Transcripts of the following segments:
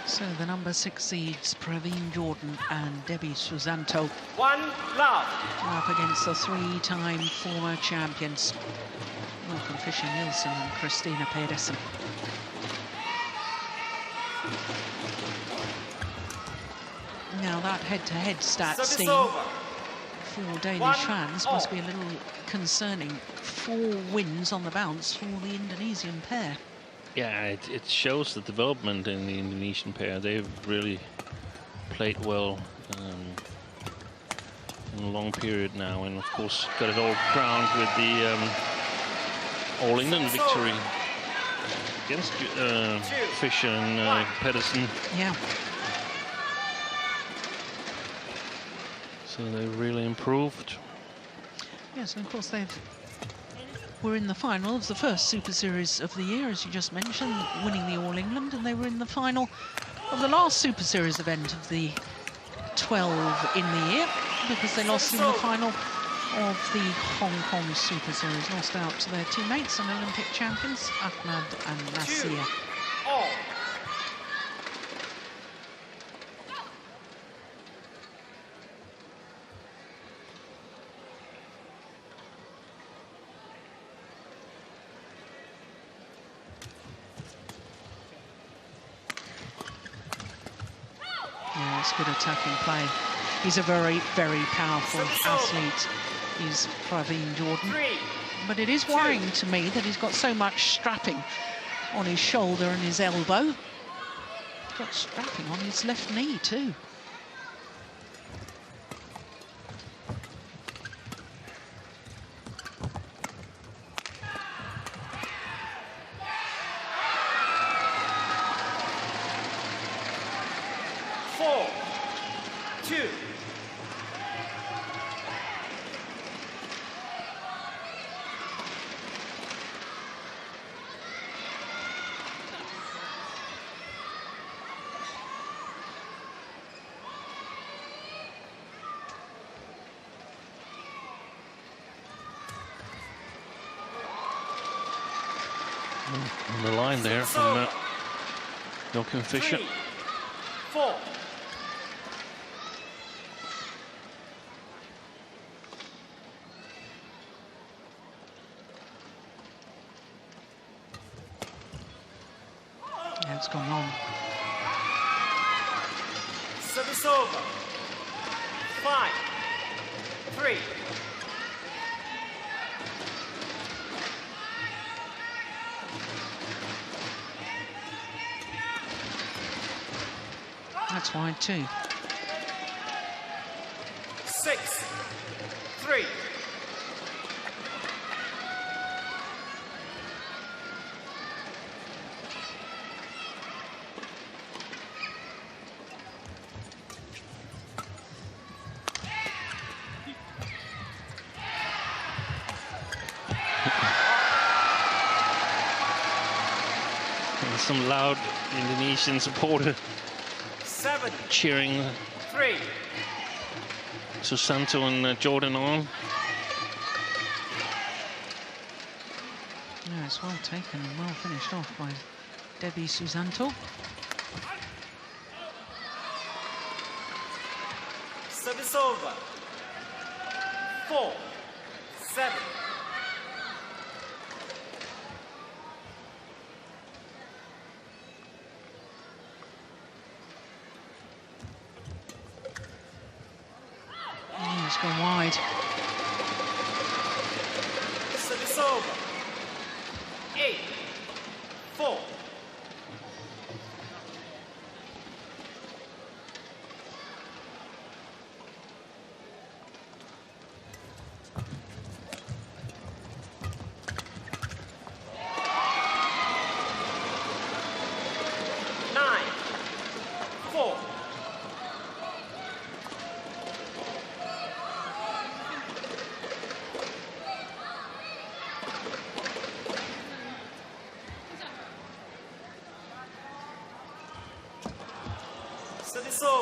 So the number 6 seeds, Praveen Jordan and Debbie Susanto, 1 love. up against the 3-time former champions, Malcolm Fisher-Nielsen and Christina Pedersen. Now that head-to-head stat, Steve, for Danish fans must be a little concerning. 4 wins on the bounce for the Indonesian pair. Yeah, it shows the development in the Indonesian pair. They've really played well in a long period now, and of course got it all crowned with the All England victory against Fisher and Pedersen. Yeah. So they really improved. Yes, and of course were in the final of the first Super Series of the year, as you just mentioned, winning the All England, and they were in the final of the last Super Series event of the 12 in the year, because they lost in the final of the Hong Kong Super Series, lost out to their teammates and Olympic champions, Ahmad and Nasir. Yeah, it's good attacking play. He's a very, very powerful athlete, is Praveen Jordan. But it is worrying to me that he's got so much strapping on his shoulder and his elbow. He's got strapping on his left knee too. On the line there from Malcolm Fisher. 3, 4. Yeah, it's gone long. Service over. 5, 3. That's wide too. 6, 3. Some loud Indonesian supporter 7, cheering 3. Susanto and Jordan on. Yeah, it's well taken and well finished off by Debbie Susanto. Service over. 4, 7. It's gone wide. Service over. 8, 4.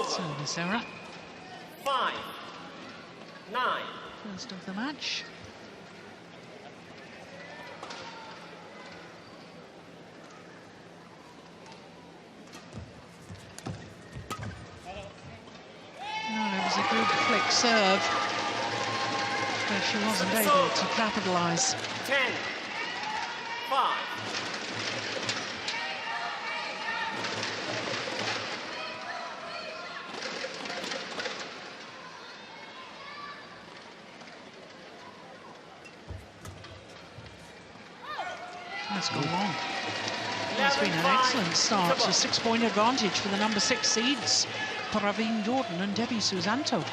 Service error. 5, 9. First of the match. flick serve, but she wasn't able to capitalise. 10, 5. That's gone long. It's been an excellent start. A 6-point advantage for the number 6 seeds, Praveen Jordan and Debbie Susanto.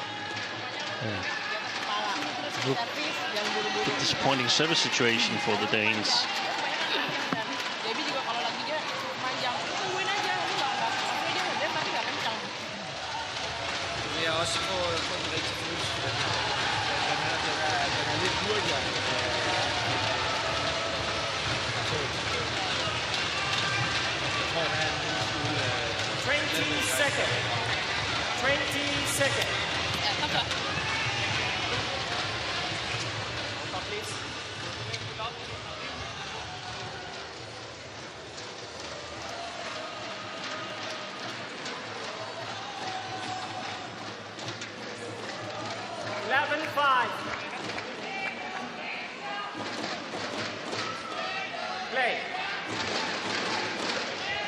A disappointing service situation for the Danes.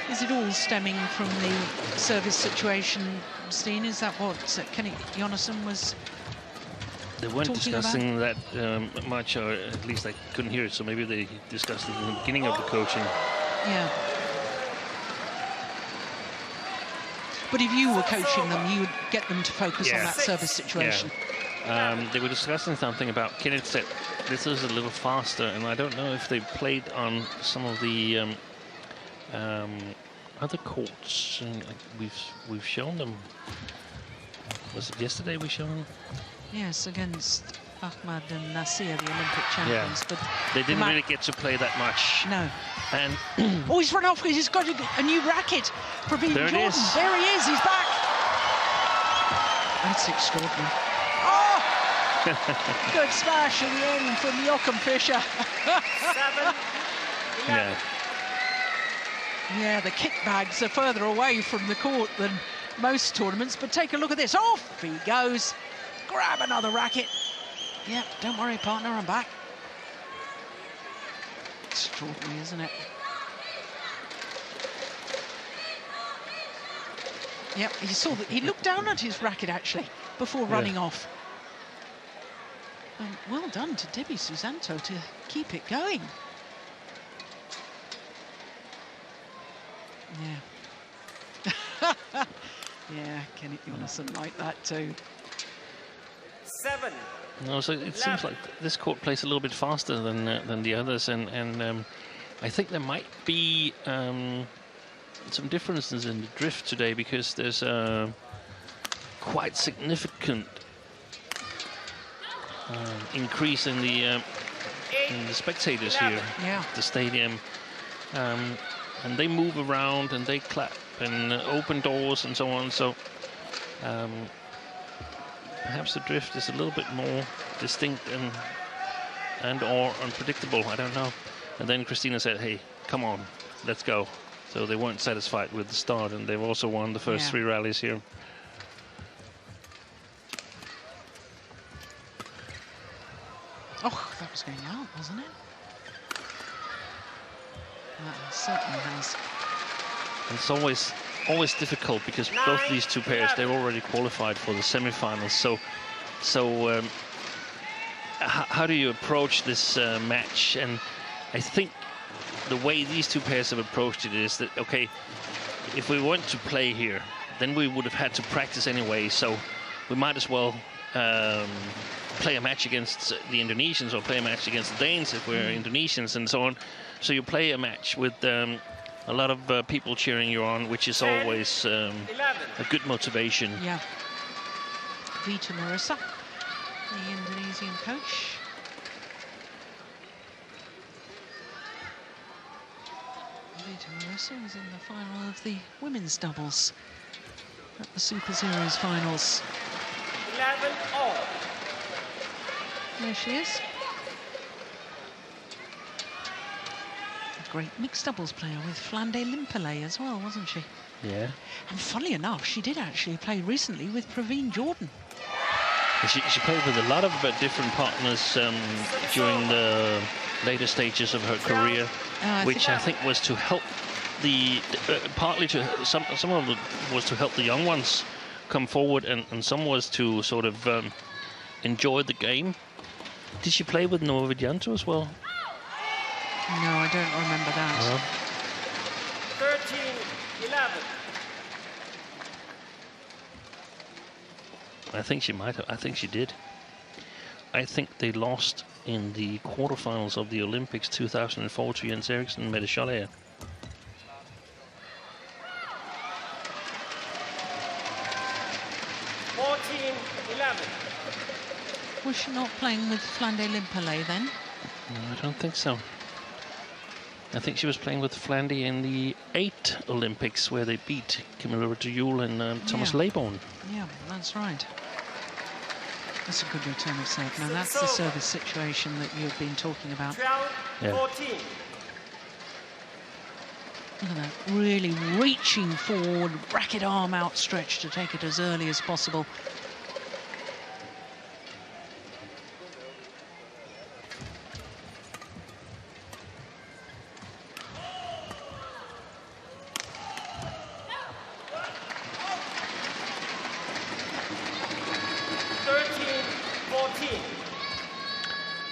Is it all stemming from the service situation, Steen? Is that what Kenny Jonasson was They weren't talking discussing that much, or at least I couldn't hear it, so maybe they discussed it in the beginning of the coaching. Yeah. But if you were coaching them, you would get them to focus on that service situation. Yeah. They were discussing something about Kenneth said this is a little faster, and I don't know if they played on some of the other courts. Like we've shown them. Was it yesterday we showed them? Yes, against Ahmad and Nasir, the Olympic champions. But they didn't really get to play that much. No. And oh, he's run off because he's got a new racket. Praveen there Jordan. it is. There he is. He's back. That's extraordinary. Oh! Good smash at the end from Joachim Fischer. 7, 11. Yeah, the kick bags are further away from the court than most tournaments, but take a look at this. Off he goes. Grab another racket. Yeah, don't worry, partner, I'm back. Extraordinary, isn't it? Yep, he saw that. He looked down at his racket actually before running off. And well done to Debbie Susanto to keep it going. Yeah. Yeah, Kenny Jonasson like that too. 7. No, so it seems like this court plays a little bit faster than the others, and I think there might be some differences in the drift today, because there's a quite significant increase in the spectators here at the stadium, and they move around and they clap and open doors and so on. So perhaps the drift is a little bit more distinct and or unpredictable. I don't know. And then Christina said, "Hey, come on, let's go." So they weren't satisfied with the start, and they've also won the first 3 rallies here. Oh, that was going out, wasn't it? That certainly has. And it's always difficult, because both these two pairs, they're already qualified for the semi-finals. So how do you approach this match? And I think the way these two pairs have approached it is that, okay, if we want to play here, then we would have had to practice anyway, so we might as well play a match against the Indonesians or play a match against the Danes if we're Indonesians and so on. So you play a match with a lot of people cheering you on, which is always a good motivation. Yeah. Vita Marissa, the Indonesian coach. Vita Marissa was in the final of the women's doubles at the Super Series finals. 11 all. There she is. A great mixed doubles player with Flande Limpele as well, wasn't she? Yeah. And funnily enough, she did actually play recently with Praveen Jordan. She played with a lot of different partners during the later stages of her career, which I think was to help partly to some of it was to help the young ones come forward, and some was to sort of enjoy the game. Did she play with Nova Vidianto as well? No, I don't remember that. 13-11. I think she might have. I think she did. I think they lost in the quarterfinals of the Olympics 2004 to Jens Eriksen and Mette Scholager. Was she not playing with Flande Limpele then? No, I don't think so. I think she was playing with Flandy in the 8 Olympics, where they beat Camilla Rutterjul and Thomas Leybourne. Yeah, that's right. That's a good return of serve. Now that's the service situation that you've been talking about. 12-14. Look at that, really reaching forward, racket arm outstretched to take it as early as possible.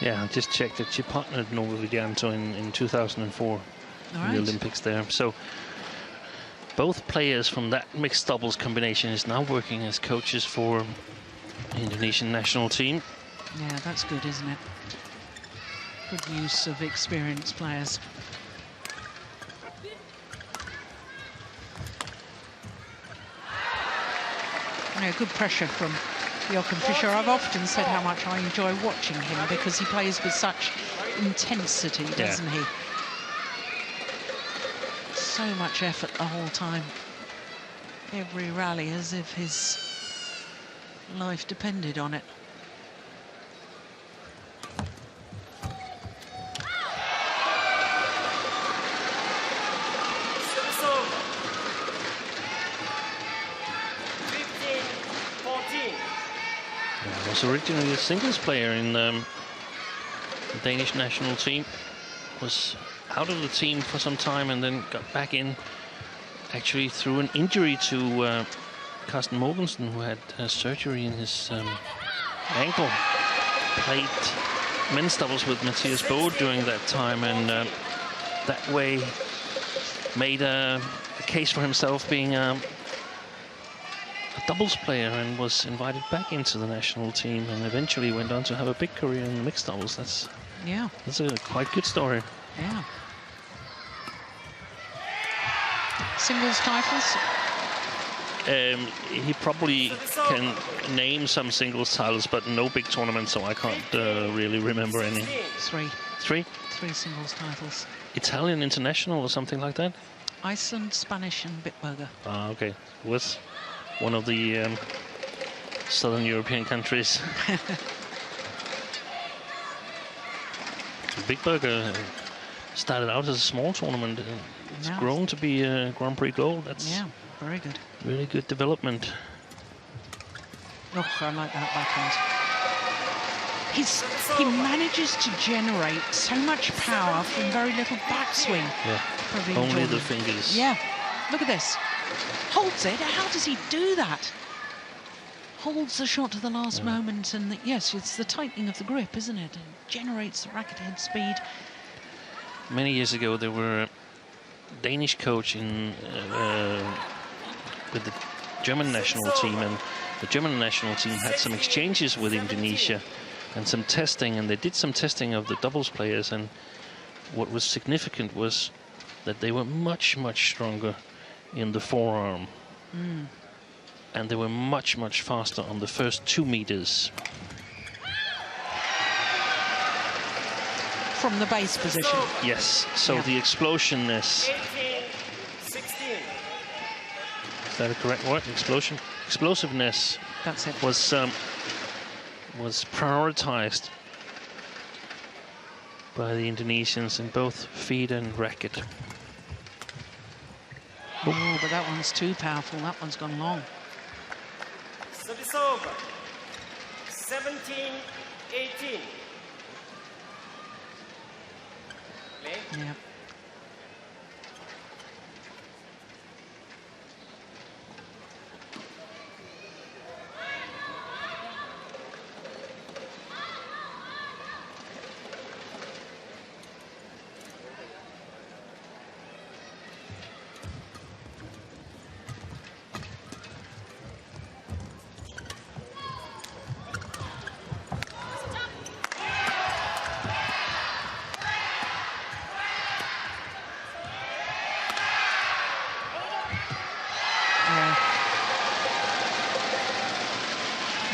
Yeah, I just checked that she partnered Nova Vidianto in 2004 in the Olympics there. So both players from that mixed doubles combination is now working as coaches for the Indonesian national team. Yeah, that's good, isn't it? Good use of experienced players. Yeah, good pressure from Jochen Fischer. I've often said how much I enjoy watching him because he plays with such intensity, doesn't he? So much effort the whole time. Every rally as if his life depended on it. Was originally a singles player in the Danish national team. Was out of the team for some time and then got back in, actually through an injury to Carsten Mogensen, who had surgery in his ankle. Played men's doubles with Matthias Bode during that time, and that way made a case for himself being a doubles player, and was invited back into the national team, and eventually went on to have a big career in mixed doubles. That's a quite good story. Yeah. Singles titles? He probably can name some singles titles, but no big tournaments, so I can't really remember any. Three. Three? 3 singles titles. Italian international or something like that? Iceland, Spanish and Bitburger. Ah, okay. Was one of the southern European countries. Bitburger started out as a small tournament. It's grown to be a Grand Prix Gold. That's very good. Really good development. Oh, I like that backhand. He manages to generate so much power from very little backswing. Yeah, only the fingers. Yeah, look at this. Holds it. How does he do that? Holds the shot to the last moment, and yes, it's the tightening of the grip, isn't it? It generates the racket head speed. Many years ago, there were a Danish coach with the German national team, and the German national team had some exchanges with Indonesia and some testing, and they did some testing of the doubles players, and what was significant was that they were much, much stronger in the forearm. And they were much, much faster on the first 2 meters. From the base position? Yes, so the explosionness. 18-16. Is that a correct word? Explosiveness. That's it. Was prioritized by the Indonesians in both feed and racket. Oh, but that one's too powerful. That one's gone long. Service over. 17-18. Play. Yeah.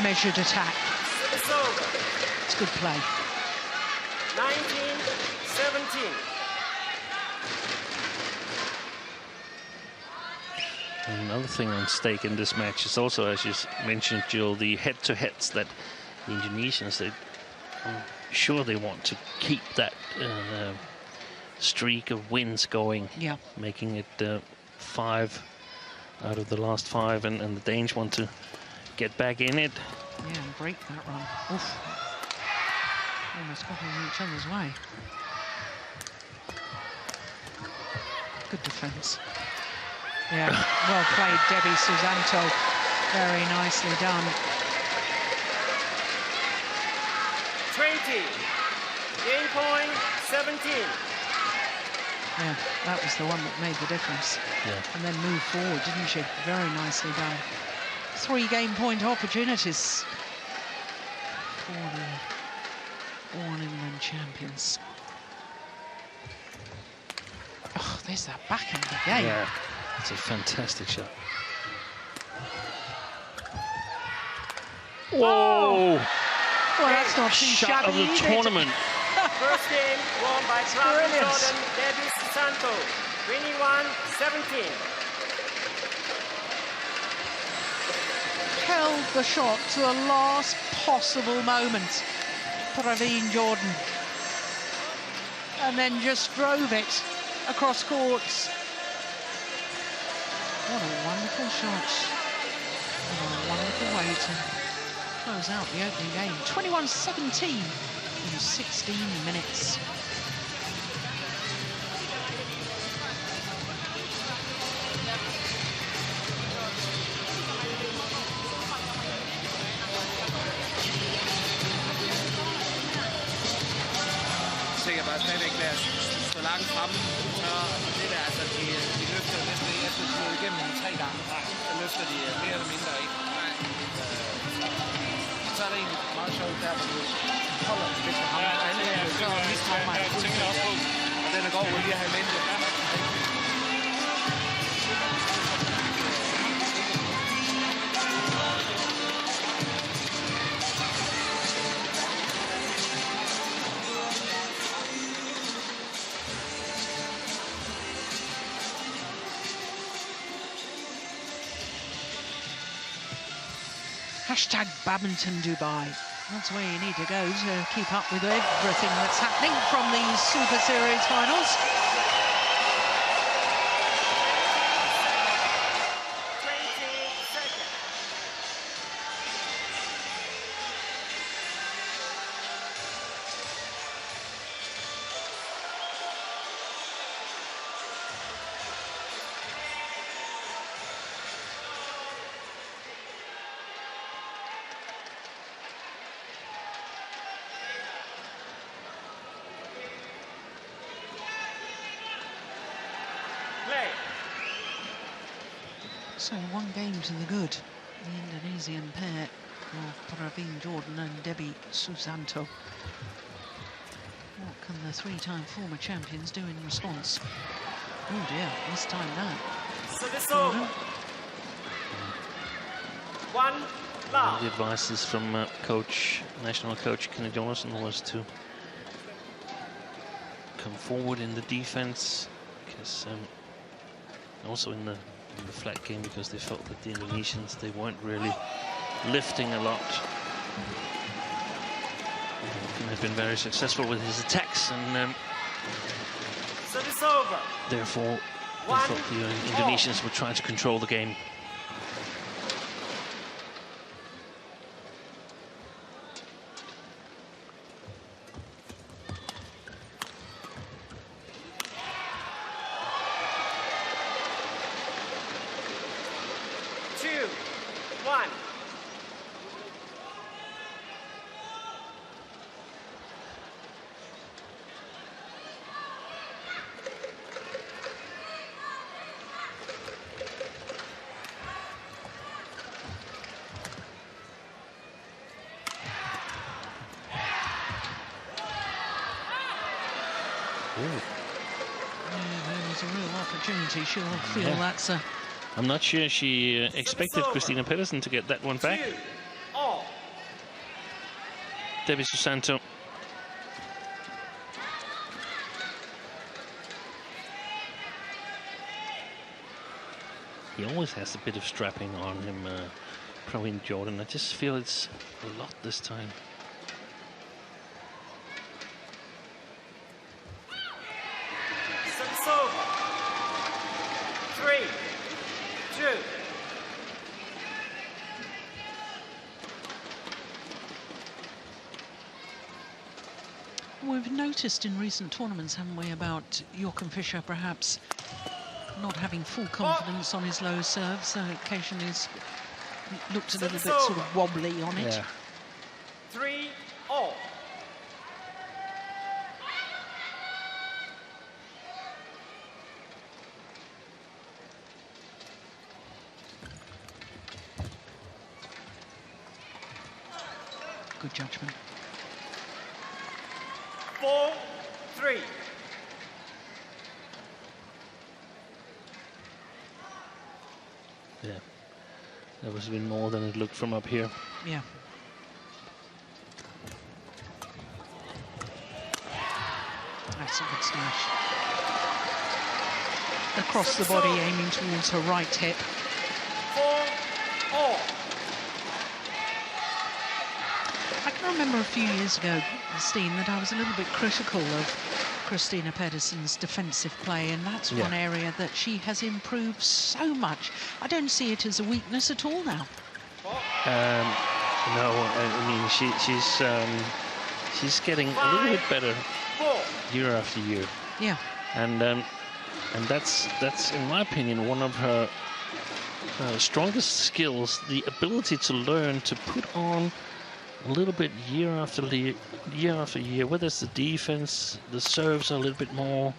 Measured attack. It's over. It's good play. 19-17. Another thing on stake in this match is also, as you mentioned, Jill, the head-to-heads that the Indonesians, I'm sure they want to keep that streak of wins going. Yeah. Making it 5 out of the last 5, and the Danes want to get back in it. Yeah, and break that run. Oof. Almost got in each other's way. Good defence. Yeah, well played, Debbie Susanto. Very nicely done. 20. Game point 17. Yeah, that was the one that made the difference. Yeah. And then moved forward, didn't she? Very nicely done. 3 game point opportunities for the All England champions. Oh, there's that back end again. Yeah, it's a fantastic shot. Whoa! Well, that's not too Shot shabby of the either. tournament. First game won by Brilliant. Jordan Debbie Susanto. 21-17. Held the shot to the last possible moment, Praveen Jordan, and then just drove it across courts. What a wonderful shot. What a wonderful way to close out the opening game. 21-17 in 16 minutes. Sikkert bare stadigvæk være så langt fremme, og det der, altså de løfter næsten efter de er igennem 3 gange, så løfter de mere eller mindre ikke. Så er der en meget sjovt der, hvor du holder lidt på ham, og alle her, så mister mig fuldstændig, og den er god lige at have med det. Hashtag Badminton Dubai. That's where you need to go to keep up with everything that's happening from these Super Series finals. 20 seconds. Play. So 1 game to the good. The Indonesian pair of Praveen Jordan and Debbie Susanto. What can the 3-time former champions do in response? Oh dear, this time that. So this over. 1 love. The advices from national coach Kenny Johnson was to come forward in the defense, because also in the flat game, because they felt that the Indonesians, they weren't really lifting a lot. He had been very successful with his attacks, and So this over. therefore they thought the Indonesians were trying to control the game. 2, 1. Yeah, there was a real opportunity. She'll feel that's a... I'm not sure she expected Christina Pedersen to get that one back. 2, all. Debbie Susanto. He always has a bit of strapping on him, Praveen Jordan. I just feel it's a lot this time. Service over. 3, 2. We've noticed in recent tournaments, haven't we, about Joachim Fischer perhaps not having full confidence on his low serve, so occasionally he's looked a little bit sort of wobbly on it. Yeah. 3, all. Good judgment. 4, 3. Yeah. That was even more than it looked from up here. Yeah. That's a good smash. Across the body, aiming towards her right hip. 4, all. I can remember a few years ago, Steen, that I was a little bit critical of Christina Pedersen's defensive play, and that's one area that she has improved so much. I don't see it as a weakness at all now. No, I mean she's getting a little bit better year after year. Yeah. And that's in my opinion one of her strongest skills, the ability to learn to put on a little bit year after year, whether it's the defense, the serves are a little bit more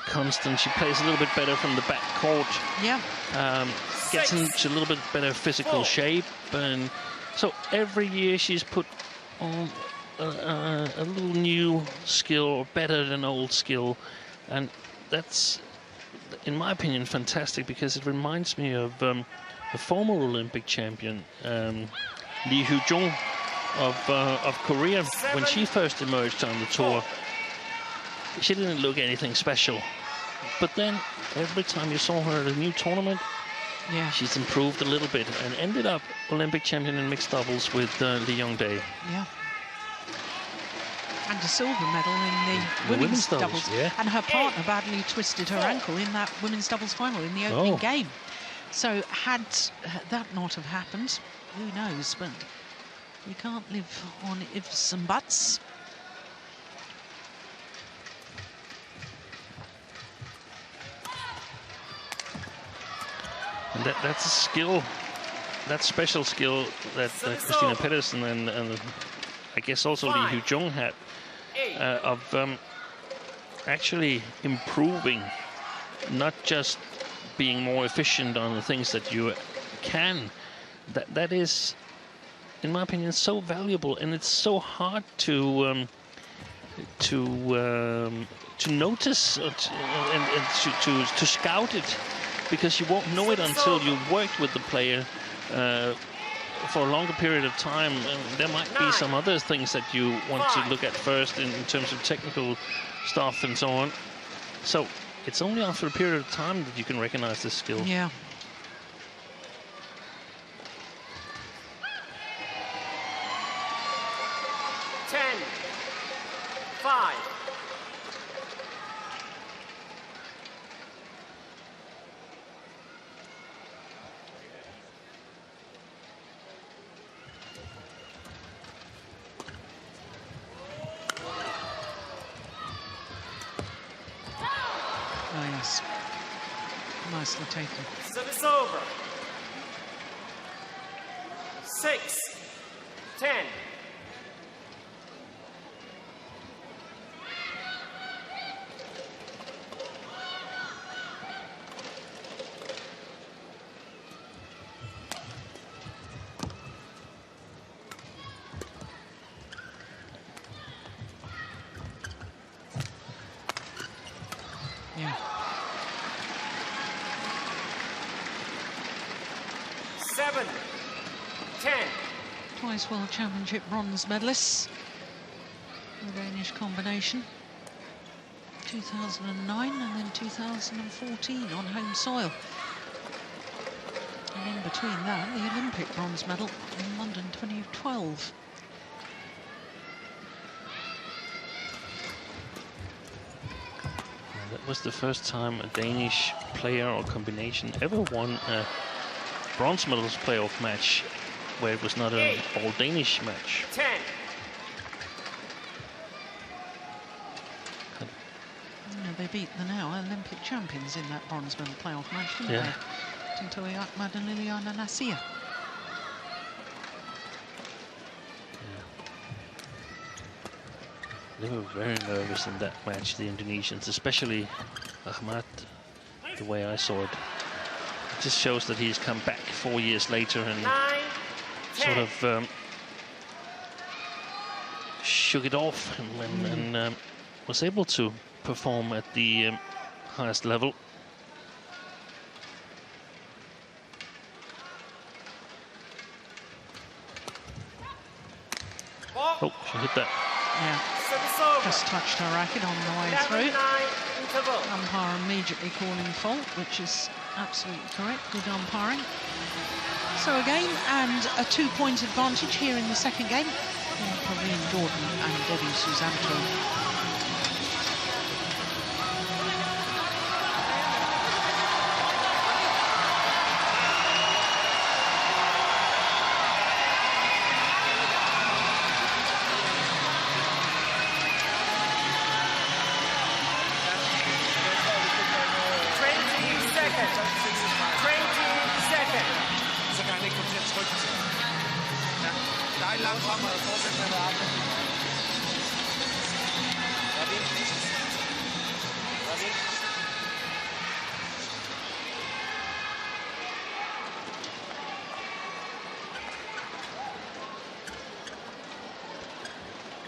constant. She plays a little bit better from the back court. Yeah. Gets into a little bit better physical shape, and so every year she's put on a little new skill, or better than old skill, and that's, in my opinion, fantastic, because it reminds me of a former Olympic champion, Lee Hoo-jung of Korea. When she first emerged on the tour, she didn't look anything special, but then every time you saw her at a new tournament, she's improved a little bit and ended up Olympic champion in mixed doubles with Lee Young-dae. Yeah. And a silver medal in the women's doubles. Yeah. And her partner badly twisted her ankle in that women's doubles final in the opening game. So had that not have happened, who knows? But you can't live on ifs and buts. And that's a skill, that special skill that Christina Pedersen and I guess also Lee Hoo-jung had, of actually improving, not just being more efficient on the things that you can. That is, in my opinion, so valuable, and it's so hard to notice and to scout it, because you won't know it until you've worked with the player for a longer period of time. There might be some other things that you want to look at first in terms of technical stuff and so on. So it's only after a period of time that you can recognize this skill. Yeah. Service over. 6-10. Yeah. 7-10. Twice World Championship bronze medalists. The Danish combination. 2009 and then 2014 on home soil. And in between that, the Olympic bronze medal in London 2012. That was the first time a Danish player or combination ever won a bronze medals playoff match where it was not an all-Danish match. 10. Yeah, they beat the now Olympic champions in that bronze medal playoff match, didn't Yeah. they? Tintoy Ahmad and Liliana Nasir. They were very nervous in that match, the Indonesians, especially Ahmad, the way I saw it. It just shows that he's come back 4 years later and 9, sort 10. of shook it off and was able to perform at the highest level. Oh, she hit that. Yeah, Service over. just touched her racket on the way through. 11-9 interval. Umpire immediately calling fault, which is absolutely correct. Good umpiring. So a game and a 2-point advantage here in the second game for Praveen Jordan and Debbie Susanto. Så kan han ikke komme til at trykke sig. Ja, der er langt frem og fortsætte med at være arbejde. Ravi.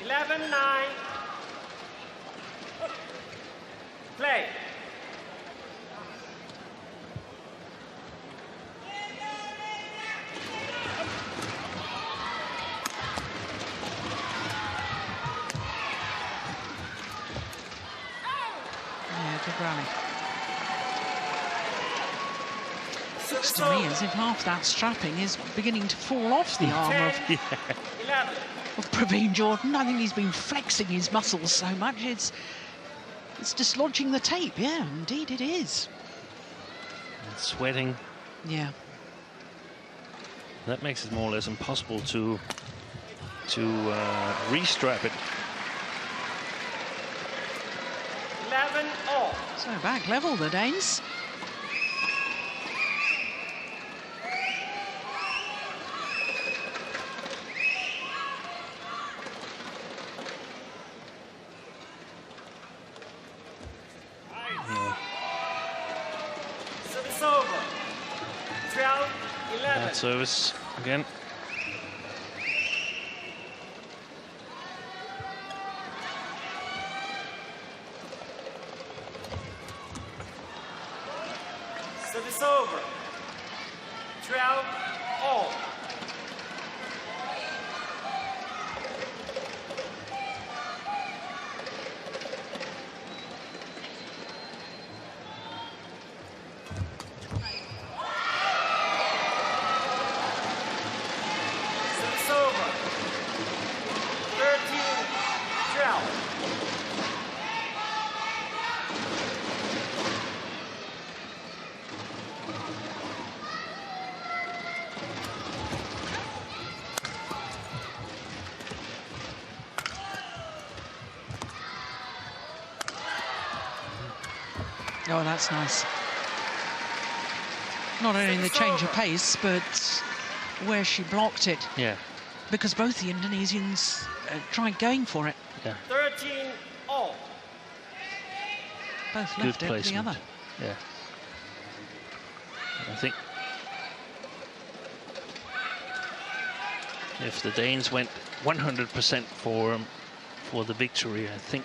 11-9. Play. Yeah, good rally. Looks to me as if half that strapping is beginning to fall off the arm 10, of 11. Praveen Jordan. I think he's been flexing his muscles so much it's dislodging the tape. Yeah, indeed it is. And sweating. Yeah. That makes it more or less impossible to re-strap it. 11 all. So back level the Danes. Service over. 12, 11. Bad service again. Service over. 12 all. Service over. 13, 12. Oh, that's nice. Not only the change of pace, but where she blocked it. Yeah. Because both the Indonesians tried going for it. Yeah. 13 all. Both Good left it the placement. other. Yeah. I think if the Danes went 100% for the victory, I think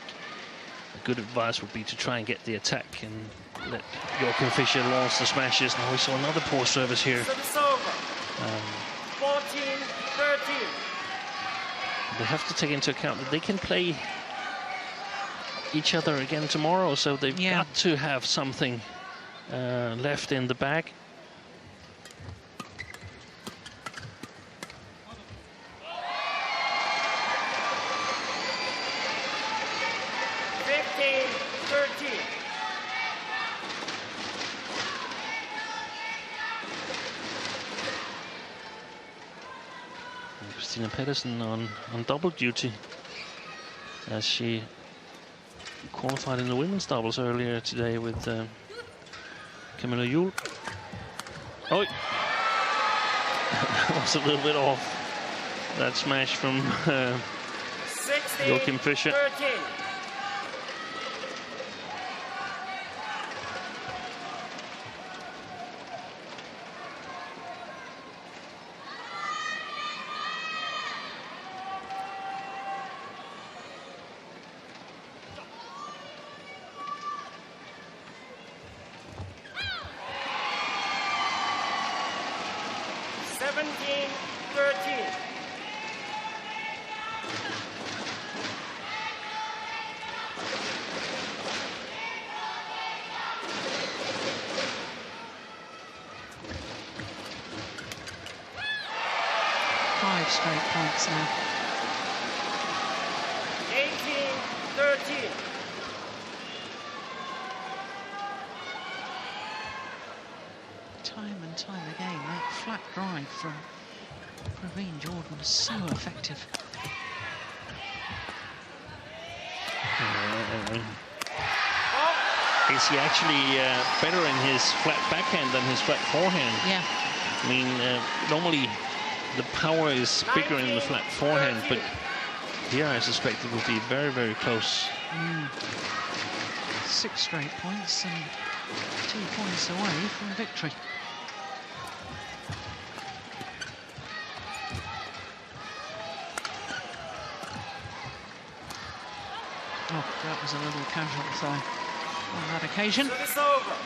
a good advice would be to try and get the attack and let Joachim Fischer launch the smashes. Now we saw another poor service here. Service over. 14-13. They have to take into account that they can play each other again tomorrow, so they've got to have something left in the bag. Christina Pedersen on double duty, as she qualified in the women's doubles earlier today with Camilla Juhl. Oh, that was a little bit off. That smash from Joachim Fischer. 13. Five straight points now. 18-13. Time and time again, that flat drive from Praveen Jordan was so effective. Is he actually better in his flat backhand than his flat forehand? Yeah. I mean, normally the power is bigger in the flat forehand, but here I suspect it will be very, very close. 6 straight points and 2 points away from victory. Oh, that was a little casual throw on that occasion. Service over.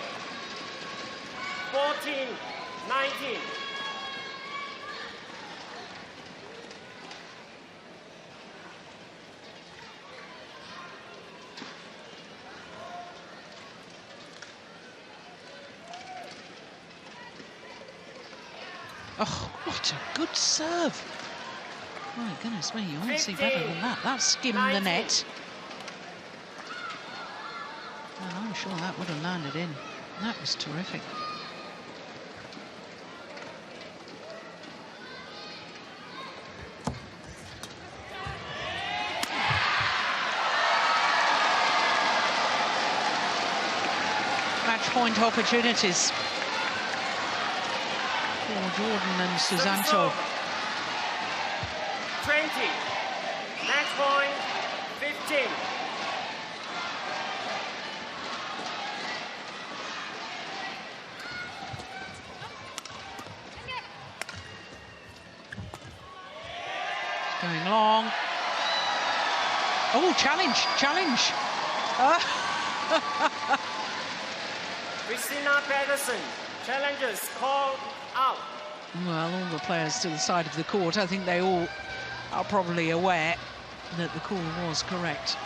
14-19. Oh, what a good serve. My goodness me, you won't see better than that. That skimmed the net. And I'm sure that would have landed in. That was terrific. Match point opportunities for Jordan and Susanto. 20. Match point 15. Going long. Oh, challenge. Christina Pedersen. Challengers called out. Well, all the players to the side of the court, I think they all are probably aware that the call was correct.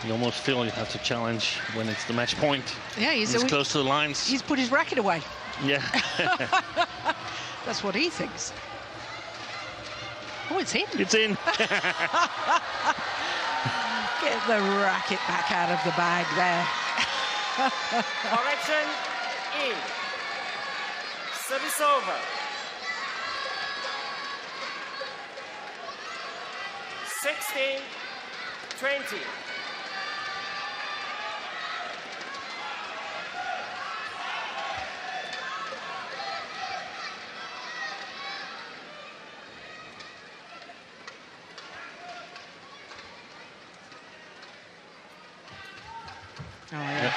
You almost feel you have to challenge when it's the match point. Yeah, he's close to the lines. He's put his racket away. Yeah. That's what he thinks. Oh, it's in. It's in. Get the racket back out of the bag there. Correction in. Service over. 16-20.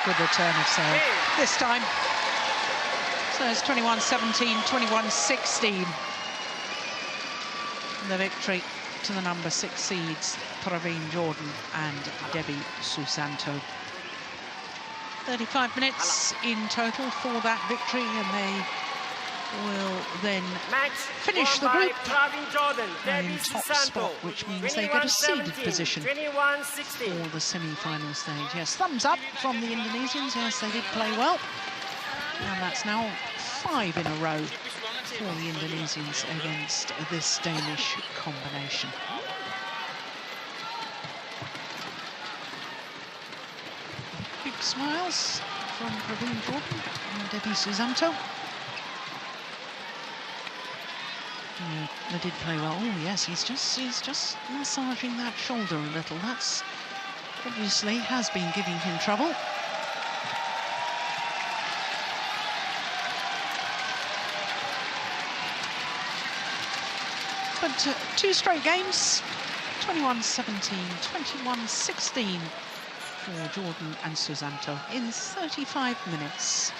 Good return of serve this time. So it's 21-17, 21-16. The victory to the number 6 seeds, Praveen Jordan and Debbie Susanto. 35 minutes in total for that victory, and they will then finish the group in top spot, which means they get a seeded position for the semi-final stage. Yes, thumbs up from the Indonesians. Yes, they did play well. And that's now 5 in a row for the Indonesians against this Danish combination. Big smiles from Praveen Jordan and Debbie Susanto. Yeah, they did play well. Oh yes, he's just massaging that shoulder a little. That's obviously has been giving him trouble. But 2 straight games, 21-17, 21-16 for Jordan and Susanto in 35 minutes.